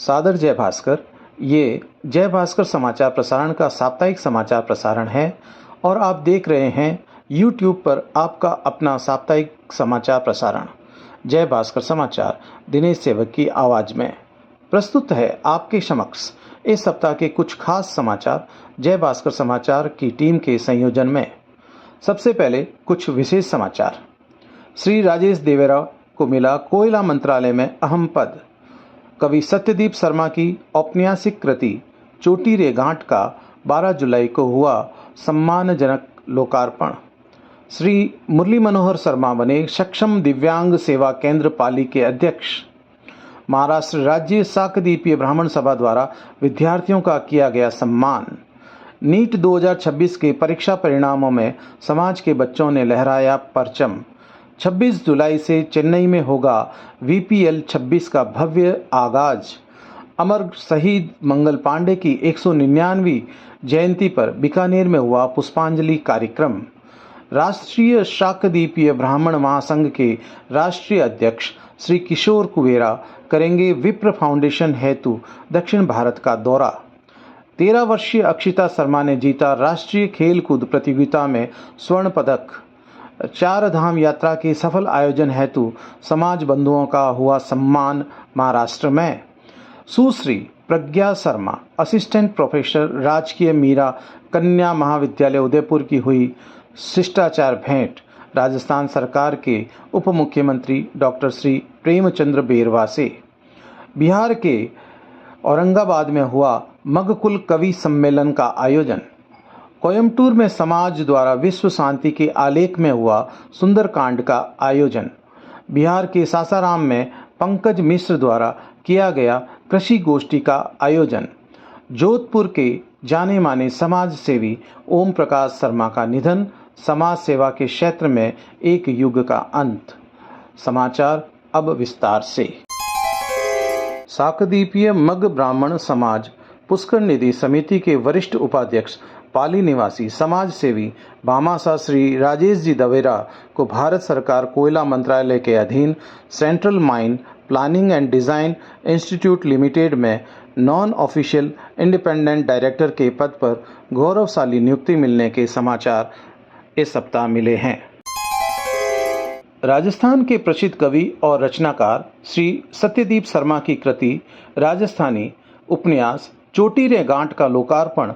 सादर जय भास्कर। ये जय भास्कर समाचार प्रसारण का साप्ताहिक समाचार प्रसारण है और आप देख रहे हैं YouTube पर आपका अपना साप्ताहिक समाचार प्रसारण जय भास्कर समाचार दिनेश सेवक की आवाज़ में प्रस्तुत है आपके समक्ष इस सप्ताह के कुछ खास समाचार जय भास्कर समाचार की टीम के संयोजन में। सबसे पहले कुछ विशेष समाचार। श्री राजेश देवेरा को मिला कोयला मंत्रालय में अहम पद। कवि सत्यदीप शर्मा की औपन्यासिक कृति चोटी रे गांठ का 12 जुलाई को हुआ सम्मानजनक लोकार्पण। श्री मुरली मनोहर शर्मा बने सक्षम दिव्यांग सेवा केंद्र पाली के अध्यक्ष। महाराष्ट्र राज्य शाकदीपीय ब्राह्मण सभा द्वारा विद्यार्थियों का किया गया सम्मान। नीट 2026 के परीक्षा परिणामों में समाज के बच्चों ने लहराया परचम। 26 जुलाई से चेन्नई में होगा VPL 26 का भव्य आगाज। अमर शहीद मंगल पांडे की 199वीं जयंती पर बीकानेर में हुआ पुष्पांजलि कार्यक्रम। राष्ट्रीय शाकदीपीय ब्राह्मण महासंघ के राष्ट्रीय अध्यक्ष श्री किशोर कुबेरा करेंगे विप्र फाउंडेशन हेतु दक्षिण भारत का दौरा। 13 वर्षीय अक्षिता शर्मा ने जीता राष्ट्रीय खेल कूद प्रतियोगिता में स्वर्ण पदक। 4 धाम यात्रा के सफल आयोजन हेतु समाज बंधुओं का हुआ सम्मान महाराष्ट्र में। सुश्री प्रज्ञा शर्मा असिस्टेंट प्रोफेसर राजकीय मीरा कन्या महाविद्यालय उदयपुर की हुई शिष्टाचार भेंट राजस्थान सरकार के उप मुख्यमंत्री डॉक्टर श्री प्रेमचंद्र बेरवा से। बिहार के औरंगाबाद में हुआ मगकुल कवि सम्मेलन का आयोजन। कोयम्बटूर में समाज द्वारा विश्व शांति के आलेख में हुआ सुंदरकांड का आयोजन। बिहार के सासाराम में पंकज मिश्र द्वारा किया गया कृषि गोष्ठी का आयोजन। जोधपुर के जाने माने समाज सेवी ओम प्रकाश शर्मा का निधन, समाज सेवा के क्षेत्र में एक युग का अंत। समाचार अब विस्तार से। शाकदीपीय मग ब्राह्मण समाज पुष्कर निधि समिति के वरिष्ठ उपाध्यक्ष पाली निवासी समाज सेवी भामाशाह श्री राजेश जी दवेरा को भारत सरकार कोयला मंत्रालय के अधीन central mine planning and design institute limited में नॉन ऑफिशियल इंडिपेंडेंट डायरेक्टर के पद पर गौरवशाली नियुक्ति मिलने के समाचार इस सप्ताह मिले हैं। राजस्थान के प्रसिद्ध कवि और रचनाकार श्री सत्यदीप शर्मा की कृति राजस्थानी उपन्यास चोटी रे गांठ का लोकार्पण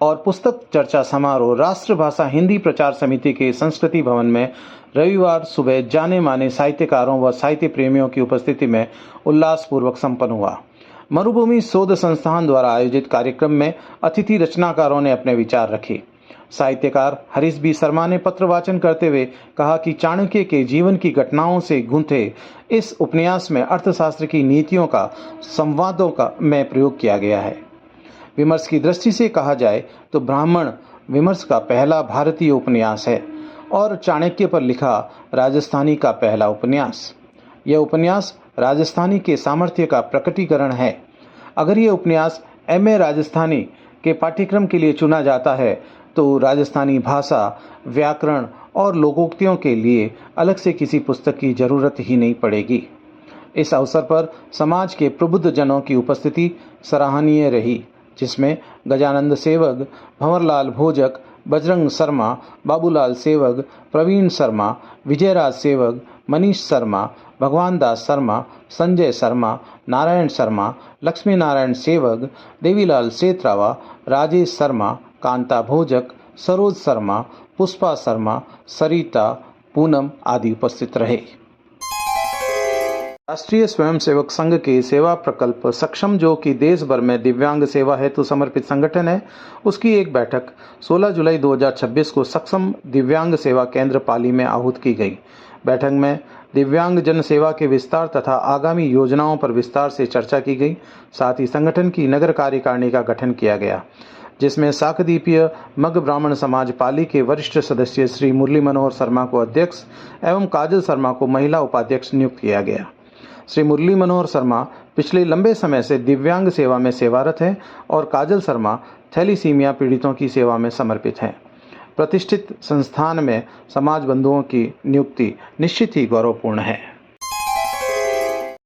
और पुस्तक चर्चा समारोह राष्ट्रभाषा हिंदी प्रचार समिति के संस्कृति भवन में रविवार सुबह जाने माने साहित्यकारों व साहित्य प्रेमियों की उपस्थिति में उल्लासपूर्वक संपन्न हुआ। मरुभूमि शोध संस्थान द्वारा आयोजित कार्यक्रम में अतिथि रचनाकारों ने अपने विचार रखे। साहित्यकार हरीश बी शर्मा ने पत्र वाचन करते हुए कहा कि चाणक्य के जीवन की घटनाओं से गूंथे इस उपन्यास में अर्थशास्त्र की नीतियों का संवादों का में प्रयोग किया गया है। विमर्श की दृष्टि से कहा जाए तो ब्राह्मण विमर्श का पहला भारतीय उपन्यास है और चाणक्य पर लिखा राजस्थानी का पहला उपन्यास। यह उपन्यास राजस्थानी के सामर्थ्य का प्रकटीकरण है। अगर यह उपन्यास MA राजस्थानी के पाठ्यक्रम के लिए चुना जाता है तो राजस्थानी भाषा, व्याकरण और लोकोक्तियों के लिए अलग से किसी पुस्तक की जरूरत ही नहीं पड़ेगी। इस अवसर पर समाज के प्रबुद्ध जनों की उपस्थिति सराहनीय रही, जिसमें गजानंद सेवक, भंवरलाल भोजक, बजरंग शर्मा, बाबूलाल सेवक, प्रवीण शर्मा, विजयराज सेवक, मनीष शर्मा, भगवान दास शर्मा, संजय शर्मा, नारायण शर्मा, लक्ष्मी नारायण सेवक, देवीलाल सेतरावा, राजेश शर्मा, कांता भोजक, सरोज शर्मा, पुष्पा शर्मा, सरिता, पूनम आदि उपस्थित रहे। राष्ट्रीय स्वयंसेवक संघ के सेवा प्रकल्प सक्षम, जो कि देश भर में दिव्यांग सेवा हेतु समर्पित संगठन है, उसकी एक बैठक 16 जुलाई 2026 को सक्षम दिव्यांग सेवा केंद्र पाली में आहूत की गई। बैठक में दिव्यांग जन सेवा के विस्तार तथा आगामी योजनाओं पर विस्तार से चर्चा की गई। साथ ही संगठन की नगर कार्यकारिणी का गठन किया गया, जिसमें शाकदीपीय मग ब्राह्मण समाज पाली के वरिष्ठ सदस्य श्री मुरली मनोहर शर्मा को अध्यक्ष एवं काजल शर्मा को महिला उपाध्यक्ष नियुक्त किया गया। श्री मुरली मनोहर शर्मा पिछले लंबे समय से दिव्यांग सेवा में सेवारत हैं और काजल शर्मा थैलीसीमिया पीड़ितों की सेवा में समर्पित हैं। प्रतिष्ठित संस्थान में समाज बंधुओं की नियुक्ति निश्चित ही गौरवपूर्ण है।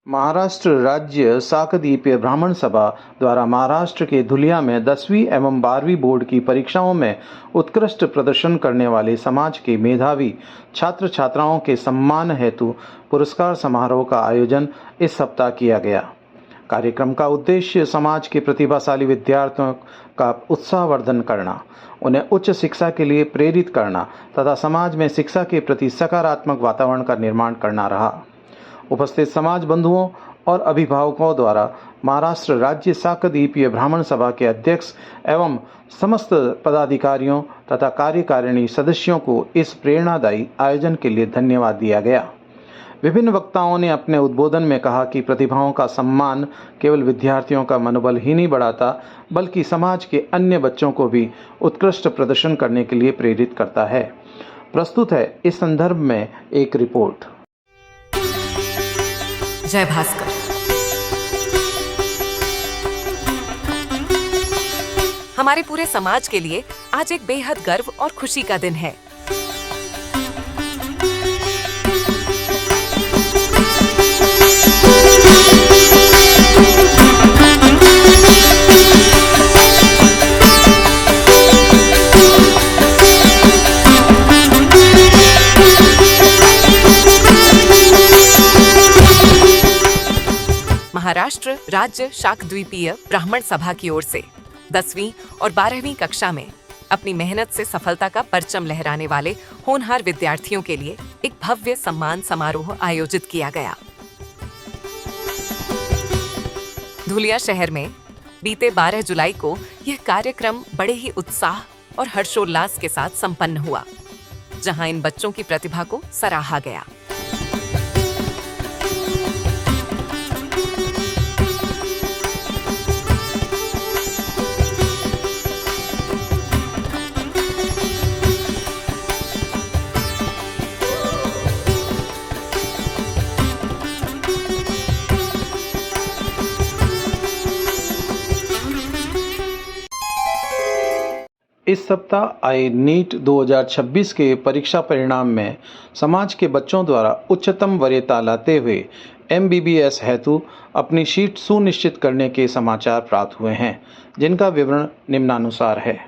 महाराष्ट्र राज्य शाकदीपीय ब्राह्मण सभा द्वारा महाराष्ट्र के धुलिया में 10वीं एवं 12वीं बोर्ड की परीक्षाओं में उत्कृष्ट प्रदर्शन करने वाले समाज के मेधावी छात्र छात्राओं के सम्मान हेतु पुरस्कार समारोह का आयोजन इस सप्ताह किया गया। कार्यक्रम का उद्देश्य समाज के प्रतिभाशाली विद्यार्थियों का उत्साहवर्धन करना, उन्हें उच्च शिक्षा के लिए प्रेरित करना तथा समाज में शिक्षा के प्रति सकारात्मक वातावरण का निर्माण करना रहा। उपस्थित समाज बंधुओं और अभिभावकों द्वारा महाराष्ट्र राज्य शाकदीपीय ब्राह्मण सभा के अध्यक्ष एवं समस्त पदाधिकारियों तथा कार्यकारिणी सदस्यों को इस प्रेरणादायी आयोजन के लिए धन्यवाद दिया गया। विभिन्न वक्ताओं ने अपने उद्बोधन में कहा कि प्रतिभाओं का सम्मान केवल विद्यार्थियों का मनोबल ही नहीं बढ़ाता, बल्कि समाज के अन्य बच्चों को भी उत्कृष्ट प्रदर्शन करने के लिए प्रेरित करता है। प्रस्तुत है इस संदर्भ में एक रिपोर्ट। जय भास्कर। हमारे पूरे समाज के लिए आज एक बेहद गर्व और खुशी का दिन है। महाराष्ट्र राज्य शाकद्वीपीय ब्राह्मण सभा की ओर से 10वीं और 12वीं कक्षा में अपनी मेहनत से सफलता का परचम लहराने वाले होनहार विद्यार्थियों के लिए एक भव्य सम्मान समारोह आयोजित किया गया। धुलिया शहर में बीते 12 जुलाई को यह कार्यक्रम बड़े ही उत्साह और हर्षोल्लास के साथ संपन्न हुआ, जहां इन बच्चों की प्रतिभा को सराहा गया। इस सप्ताह आए नीट 2026 के परीक्षा परिणाम में समाज के बच्चों द्वारा उच्चतम वरीयता लाते हुए MBBS हेतु अपनी सीट सुनिश्चित करने के समाचार प्राप्त हुए हैं, जिनका विवरण निम्नानुसार है।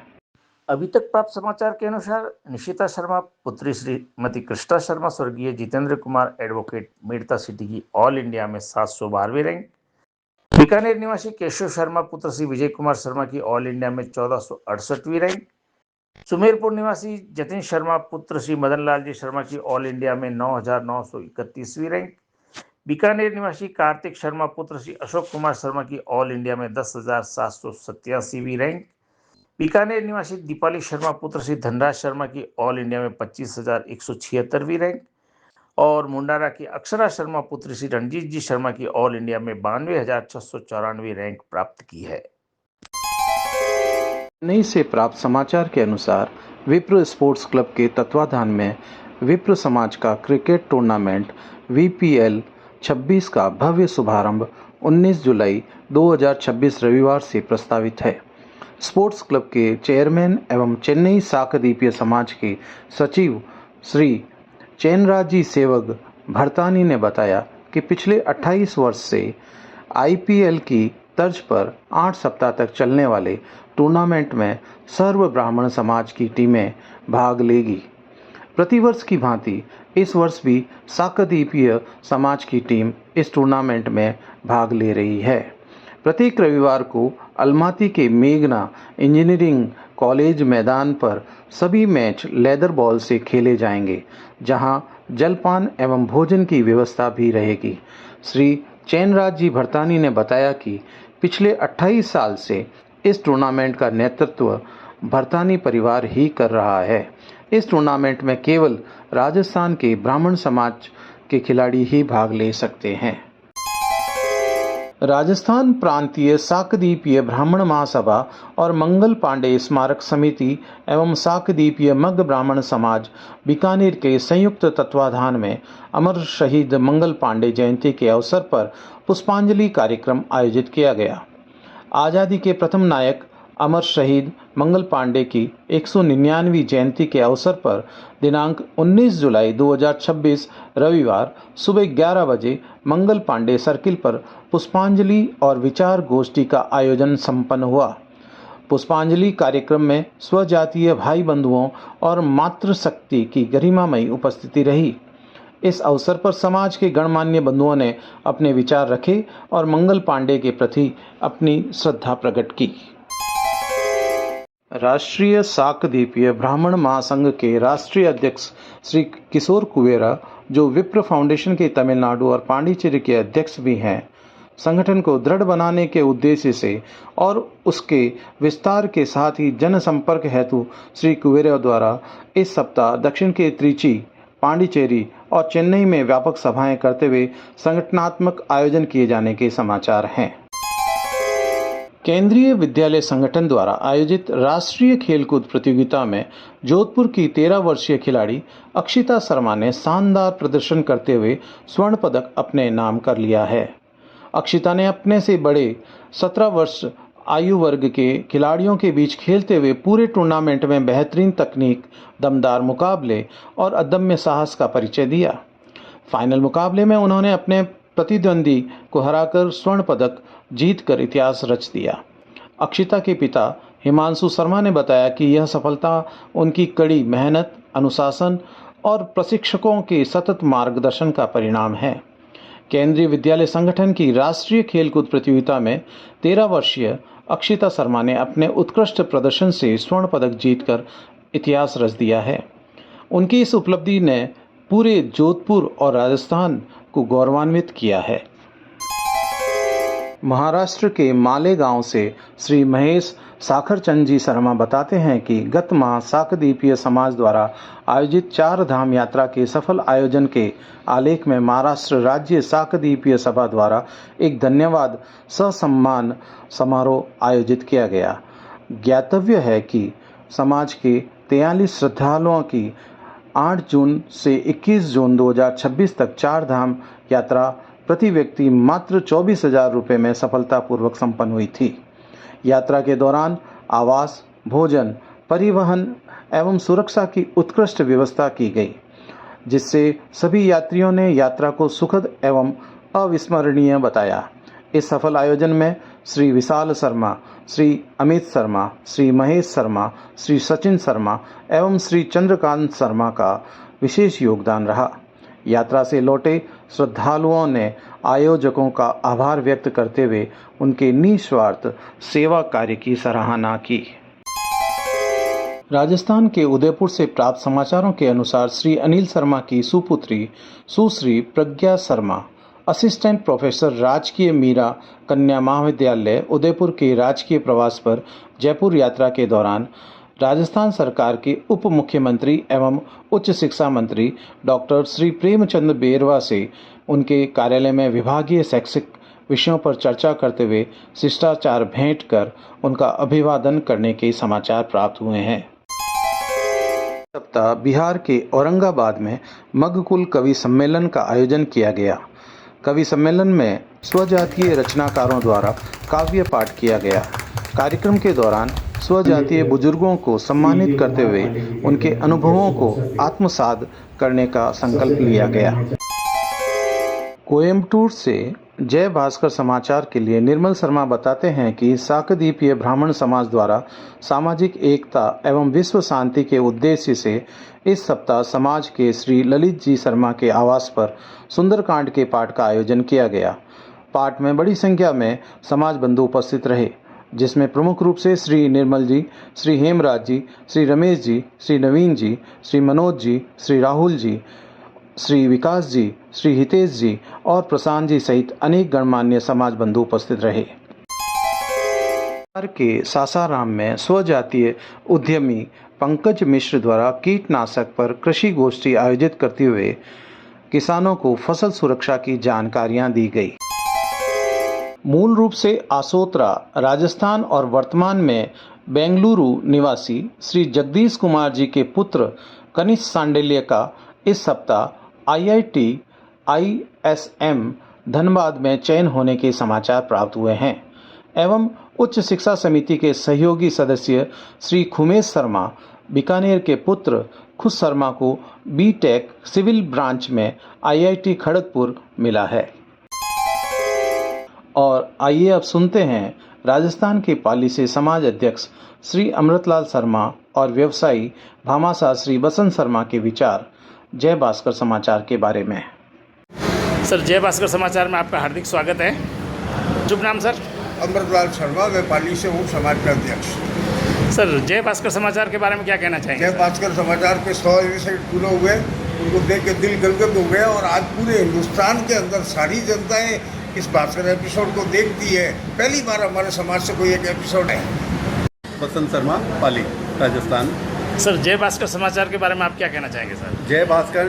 अभी तक प्राप्त समाचार के अनुसार निशिता शर्मा पुत्री श्रीमती कृष्णा शर्मा स्वर्गीय जितेंद्र कुमार एडवोकेट मेड़ता सिटी की ऑल इंडिया में 712वीं रैंक, बीकानेर निवासी केशव शर्मा पुत्र श्री विजय कुमार शर्मा की ऑल इंडिया में 1468वीं रैंक, सुमेरपुर निवासी जतिन शर्मा पुत्र श्री मदन लाल जी शर्मा की ऑल इंडिया में 9931वीं रैंक, बीकानेर निवासी कार्तिक शर्मा पुत्र श्री अशोक कुमार शर्मा की ऑल इंडिया में 10,787वीं रैंक, बीकानेर निवासी दीपाली शर्मा पुत्र श्री धनराज शर्मा की ऑल इंडिया में 25,176वीं रैंक और मुंडारा की अक्षरा शर्मा पुत्र श्री रणजीत जी शर्मा की ऑल इंडिया में 92,694वीं रैंक प्राप्त की है। चेन्नई से प्राप्त समाचार के अनुसार विप्र स्पोर्ट्स क्लब के तत्वाधान में विप्र समाज का क्रिकेट टूर्नामेंट VPL 26 का भव्य शुभारंभ 19 जुलाई 2026 रविवार से प्रस्तावित है। स्पोर्ट्स क्लब के चेयरमैन एवं चेन्नई शाकदीपीय समाज के सचिव श्री चैनराजी सेवग भरतानी ने बताया कि पिछले 28 वर्ष से IPL की तर्ज पर 8 सप्ताह तक चलने वाले टूर्नामेंट में सर्व ब्राह्मण समाज की टीमें भाग लेगी। प्रतिवर्ष की भांति इस वर्ष भी शाकदीपीय समाज की टीम इस टूर्नामेंट में भाग ले रही है। प्रत्येक रविवार को अलमाती के मेघना इंजीनियरिंग कॉलेज मैदान पर सभी मैच लेदर बॉल से खेले जाएंगे, जहां जलपान एवं भोजन की व्यवस्था भी रहेगी। श्री चैनराज जी भरतानी ने बताया कि पिछले 28 साल से इस टूर्नामेंट का नेतृत्व भरतानी परिवार ही कर रहा है। इस टूर्नामेंट में केवल राजस्थान के ब्राह्मण समाज के खिलाड़ी ही भाग ले सकते हैं। राजस्थान प्रांतीय शाकदीपीय ब्राह्मण महासभा और मंगल पांडे स्मारक समिति एवं शाकदीपीय मग ब्राह्मण समाज बीकानेर के संयुक्त तत्वाधान में अमर शहीद मंगल पांडे जयंती के अवसर पर पुष्पांजलि कार्यक्रम आयोजित किया गया। आज़ादी के प्रथम नायक अमर शहीद मंगल पांडे की 199वीं जयंती के अवसर पर दिनांक 19 जुलाई 2026 रविवार सुबह 11 बजे मंगल पांडे सर्किल पर पुष्पांजलि और विचार गोष्ठी का आयोजन संपन्न हुआ। पुष्पांजलि कार्यक्रम में स्वजातीय भाई बंधुओं और मातृशक्ति की गरिमामयी उपस्थिति रही। इस अवसर पर समाज के गणमान्य बंधुओं ने अपने विचार रखे और मंगल पांडे के प्रति अपनी श्रद्धा प्रकट की। राष्ट्रीय शाकद्वीपीय ब्राह्मण महासंघ के राष्ट्रीय अध्यक्ष श्री किशोर कुवेरा, जो विप्र फाउंडेशन के तमिलनाडु और पांडिचेरी के अध्यक्ष भी हैं, संगठन को दृढ़ बनाने के उद्देश्य से और उसके विस्तार के साथ ही जनसंपर्क हेतु श्री कुवेरा द्वारा इस सप्ताह दक्षिण के त्रिची, पांडिचेरी और चेन्नई में व्यापक सभाएं करते हुए संगठनात्मक आयोजन किए जाने के समाचार हैं। केंद्रीय विद्यालय संगठन द्वारा आयोजित राष्ट्रीय खेलकूद प्रतियोगिता में जोधपुर की 13 वर्षीय खिलाड़ी अक्षिता शर्मा ने शानदार प्रदर्शन करते हुए स्वर्ण पदक अपने नाम कर लिया है। अक्षिता ने अपने से बड़े 17 वर्ष आयु वर्ग के खिलाड़ियों के बीच खेलते हुए पूरे टूर्नामेंट में बेहतरीन तकनीक, दमदार मुकाबले और अदम्य साहस का परिचय दिया। फाइनल मुकाबले में उन्होंने अपने प्रतिद्वंदी को हराकर स्वर्ण पदक जीतकर इतिहास रच दिया। अक्षिता के पिता हिमांशु शर्मा ने बताया कि यह सफलता उनकी कड़ी मेहनत, अनुशासन और प्रशिक्षकों के सतत मार्गदर्शन का परिणाम है। केंद्रीय विद्यालय संगठन की राष्ट्रीय खेलकूद प्रतियोगिता में 13 वर्षीय अक्षिता शर्मा ने अपने उत्कृष्ट प्रदर्शन से स्वर्ण पदक जीतकर इतिहास रच दिया है। उनकी इस उपलब्धि ने पूरे जोधपुर और राजस्थान को गौरवान्वित किया है। महाराष्ट्र के मालेगांव से श्री महेश साखरचंद जी शर्मा बताते हैं कि गत माह शाकद्वीपीय समाज द्वारा आयोजित 4 धाम यात्रा के सफल आयोजन के आलेख में महाराष्ट्र राज्य शाकद्वीपीय सभा द्वारा एक धन्यवाद ससम्मान समारोह आयोजित किया गया। ज्ञातव्य है कि समाज के 43 श्रद्धालुओं की 8 जून से 21 जून 2026 तक 4 धाम यात्रा प्रति व्यक्ति मात्र 24,000 रुपये में सफलतापूर्वक संपन्न हुई थी। यात्रा के दौरान आवास, भोजन, परिवहन एवं सुरक्षा की उत्कृष्ट व्यवस्था की गई, जिससे सभी यात्रियों ने यात्रा को सुखद एवं अविस्मरणीय बताया। इस सफल आयोजन में श्री विशाल शर्मा, श्री अमित शर्मा, श्री महेश शर्मा, श्री सचिन शर्मा एवं श्री चंद्रकांत शर्मा का विशेष योगदान रहा। यात्रा से लौटे श्रद्धालुओं ने आयोजकों का आभार व्यक्त करते हुए उनके निस्वार्थ सेवा कार्य की सराहना की। राजस्थान के उदयपुर से प्राप्त समाचारों के अनुसार श्री अनिल शर्मा की सुपुत्री सुश्री प्रज्ञा शर्मा असिस्टेंट प्रोफेसर राजकीय मीरा कन्या महाविद्यालय उदयपुर के राजकीय प्रवास पर जयपुर यात्रा के दौरान राजस्थान सरकार के उप मुख्यमंत्री एवं उच्च शिक्षा मंत्री डॉक्टर श्री प्रेमचंद बेरवा से उनके कार्यालय में विभागीय शैक्षिक विषयों पर चर्चा करते हुए शिष्टाचार भेंट कर उनका अभिवादन करने के समाचार प्राप्त हुए हैं। सप्ताह बिहार के औरंगाबाद में मगकुल कवि सम्मेलन का आयोजन किया गया। कवि सम्मेलन में स्वजातीय रचनाकारों द्वारा काव्य पाठ किया गया। कार्यक्रम के दौरान स्वजातीय बुजुर्गों को सम्मानित करते हुए उनके अनुभवों को आत्मसात करने का संकल्प लिया गया। कोयम्बटूर से जय भास्कर समाचार के लिए निर्मल शर्मा बताते हैं कि शाकद्वीपीय ब्राह्मण समाज द्वारा सामाजिक एकता एवं विश्व शांति के उद्देश्य से इस सप्ताह समाज के श्री ललित जी शर्मा के आवास पर सुंदरकांड के पाठ का आयोजन किया गया। पाठ में बड़ी संख्या में समाज बंधु उपस्थित रहे, जिसमें प्रमुख रूप से श्री निर्मल जी, श्री हेमराज जी, श्री रमेश जी, श्री नवीन जी, श्री मनोज जी, श्री राहुल जी, श्री विकास जी, श्री हितेश जी और प्रशांत जी सहित अनेक गणमान्य समाज बंधु उपस्थित रहे। बिहार के सासाराम में स्वजातीय उद्यमी पंकज मिश्र द्वारा कीटनाशक पर कृषि गोष्ठी आयोजित करते हुए किसानों को फसल सुरक्षा की जानकारियां दी गई। मूल रूप से आसोतरा, राजस्थान और वर्तमान में बेंगलुरु निवासी श्री जगदीश कुमार जी के पुत्र कनिष्ठ सांडिल्य का इस सप्ताह IIT ISM धनबाद में चयन होने के समाचार प्राप्त हुए हैं एवं उच्च शिक्षा समिति के सहयोगी सदस्य श्री खुमेश शर्मा बीकानेर के पुत्र खुश शर्मा को बीटेक सिविल ब्रांच में आईआईटी खड़गपुर मिला है। और आइए अब सुनते हैं राजस्थान के पाली से समाज अध्यक्ष श्री अमृतलाल शर्मा और व्यवसायी भामाशाह श्री बसंत शर्मा के विचार जय भास्कर समाचार के बारे में। सर, जय भास्कर समाचार में आपका हार्दिक स्वागत है। शुभ नाम सर? अमृतलाल शर्मा, मैं पाली से हूँ, समाज का अध्यक्ष। सर, जय भास्कर समाचार के बारे में क्या कहना चाहेंगे? जय भास्कर समाचार के 100 एपिसोड पूरे हुए, उनको देख के दिल गदगद हो गया और आज पूरे हिंदुस्तान के अंदर सारी जनताएं इस भास्कर एपिसोड को देखती है। पहली बार हमारे समाज से कोई एक एपिसोड है। बसंत शर्मा, पाली, राजस्थान। सर, जय भास्कर समाचार के बारे में आप क्या कहना चाहेंगे सर? जय भास्कर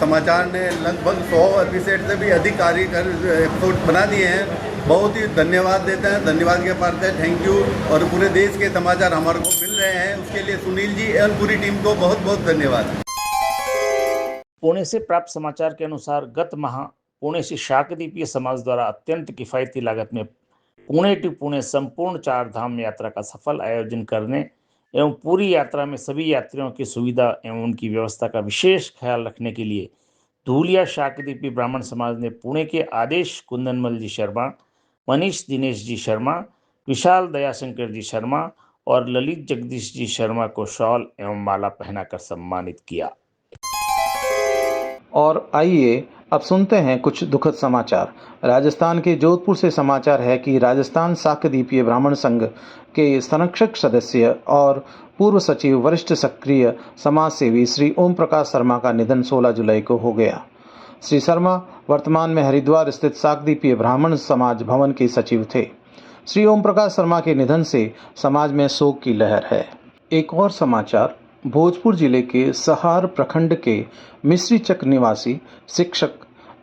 समाचार ने लगभग 100 एपिसोड से भी अधिक एपिसोड बना दिए हैं। बहुत ही धन्यवाद देते हैं, धन्यवाद के पात्र हैं, थैंक यू। और पूरे देश के समाचार हमारे को मिल रहे हैं, उसके लिए सुनील जी और पूरी टीम को बहुत बहुत धन्यवाद। पुणे से प्राप्त समाचार के अनुसार गत माह पुणे से शाकद्वीपीय समाज द्वारा अत्यंत किफ़ायती लागत में पुणे टू पुणे संपूर्ण 4 धाम यात्रा का सफल आयोजन करने एवं पूरी यात्रा में सभी यात्रियों की सुविधा एवं उनकी व्यवस्था का विशेष ख्याल रखने के लिए धूलिया शाकद्वीपी ब्राह्मण समाज ने पुणे के आदेश कुंदनमल जी शर्मा, मनीष दिनेश जी शर्मा, विशाल दयाशंकर जी शर्मा और ललित जगदीश जी शर्मा को शॉल एवं माला पहनाकर सम्मानित किया। और आइए अब सुनते हैं कुछ दुखद समाचार। राजस्थान के जोधपुर से समाचार है कि राजस्थान शाकद्वीपीय ब्राह्मण संघ के संरक्षक सदस्य और पूर्व सचिव वरिष्ठ सक्रिय समाज सेवी श्री ओम प्रकाश शर्मा का निधन 16 जुलाई को हो गया। श्री शर्मा वर्तमान में हरिद्वार स्थित शाकद्वीपीय ब्राह्मण समाज भवन के सचिव थे। श्री ओम प्रकाश शर्मा के निधन से समाज में शोक की लहर है। एक और समाचार, भोजपुर जिले के सहार प्रखंड के मिश्री चक निवासी शिक्षक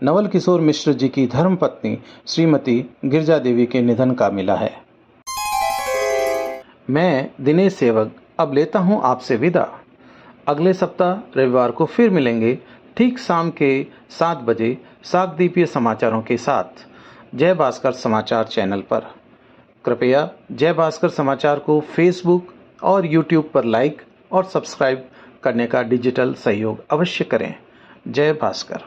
नवल किशोर मिश्र जी की धर्मपत्नी श्रीमती गिरजा देवी के निधन का मिला है। मैं दिनेश सेवक अब लेता हूं आपसे विदा। अगले सप्ताह रविवार को फिर मिलेंगे ठीक शाम के 7 बजे शाकद्वीपीय समाचारों के साथ जय भास्कर समाचार चैनल पर। कृपया जय भास्कर समाचार को फेसबुक और यूट्यूब पर लाइक और सब्सक्राइब करने का डिजिटल सहयोग अवश्य करें। जय भास्कर।